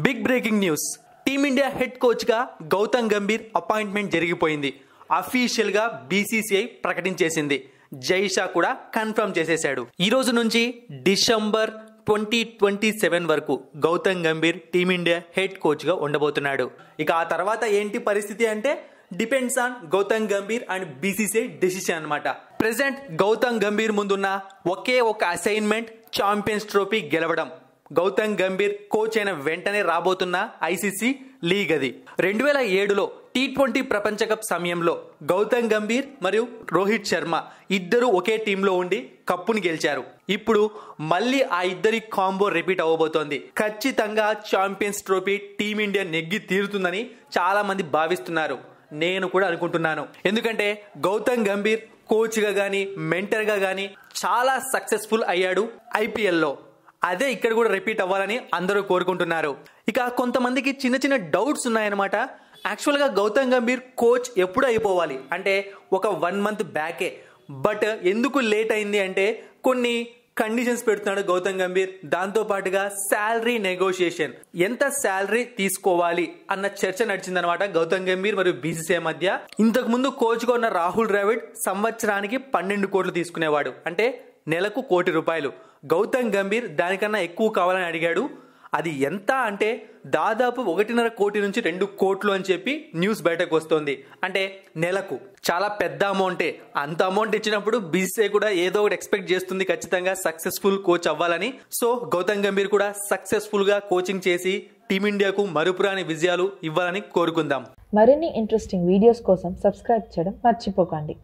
Big breaking news. Team India head coach గా Gautam Gambhir appointment జరిగిపోయింది. Official గా బీసీసీఐ ప్రకటించేసింది. జైషా కూడా కన్ఫర్మ్ చేసేశాడు. ఈ రోజు నుంచి డిసెంబర్ 2027 వరకు Gautam Gambhir team India head coach గా ఉండబోతున్నాడు. ఇక ఆ తర్వాత ఏంటి పరిస్థితి అంటే depends on Gautam Gambhir and BCCI decision అన్నమాట. ప్రెసెంట్ గౌతమ్ గంభీర్ ముందున్న ఒకే ఒక అసైన్మెంట్ ఛాంపియన్స్ ట్రోఫీ గెలవడం. గౌతమ్ గంభీర్ కోచ్ అయిన వెంటనే రాబోతున్న ఐసీసీ లీగ్ అది. 2007లో T20 ప్రపంచ కప్ సమయంలో గౌతమ్ గంభీర్ మరియు రోహిత్ శర్మ ఇద్దరు ఒకే టీంలో ఉండి కప్పుని గెలిచారు. ఇప్పుడు మళ్ళీ ఆ ఇద్దరి కాంబో రిపీట్ అవ్వబోతోంది. ఖచ్చితంగా ఛాంపియన్స్ ట్రోఫీ టీమిండియా నెగ్గి తీరుతుందని చాలా మంది భావిస్తున్నారు. నేను కూడా అనుకుంటున్నాను. ఎందుకంటే గౌతమ్ గంభీర్ కోచ్ గా గానీ మెంటర్ గా గానీ చాలా సక్సెస్ఫుల్ అయ్యాడు ఐపీఎల్లో. అదే ఇక్కడ కూడా రిపీట్ అవ్వాలని అందరూ కోరుకుంటున్నారు. ఇక కొంతమందికి చిన్న చిన్న డౌట్స్ ఉన్నాయన్నమాట. యాక్చువల్గా గౌతమ్ గంభీర్ కోచ్ ఎప్పుడు అయిపోవాలి అంటే ఒక 1 month బ్యాకే. బట్ ఎందుకు లేట్ అయింది అంటే కొన్ని కండిషన్స్ పెడుతున్నాడు గౌతమ్ గంభీర్. దాంతో పాటుగా శాలరీ నెగోషియేషన్, ఎంత శాలరీ తీసుకోవాలి అన్న చర్చ నడిచిందనమాట గౌతమ్ గంభీర్ మరియు బీసీసీఐ మధ్య. ఇంతకు ముందు కోచ్ గా ఉన్న రాహుల్ ద్రావిడ్ సంవత్సరానికి 12 కోట్లు తీసుకునేవాడు, అంటే నెలకు ₹1 కోటి. గౌతమ్ గంభీర్ దానికన్నా ఎక్కువ కావాలని అడిగాడు. అది ఎంత అంటే దాదాపు 1.5 కోటి నుంచి 2 కోట్లు అని చెప్పి న్యూస్ బయటకు వస్తుంది. అంటే నెలకు చాలా పెద్ద అమౌంటే. అంత అమౌంట్ ఇచ్చినప్పుడు బీసీసీఐ కూడా ఏదో ఒకటి ఎక్స్పెక్ట్ చేస్తుంది ఖచ్చితంగా సక్సెస్ఫుల్ కోచ్ అవ్వాలని. సో గౌతమ్ గంభీర్ కూడా సక్సెస్ఫుల్ గా కోచింగ్ చేసి టీమిండియాకు మరుపురాని విజయాలు ఇవ్వాలని కోరుకుందాం. మరిన్ని ఇంట్రెస్టింగ్ వీడియోస్ కోసం సబ్స్క్రైబ్ చేయడం మర్చిపోకండి.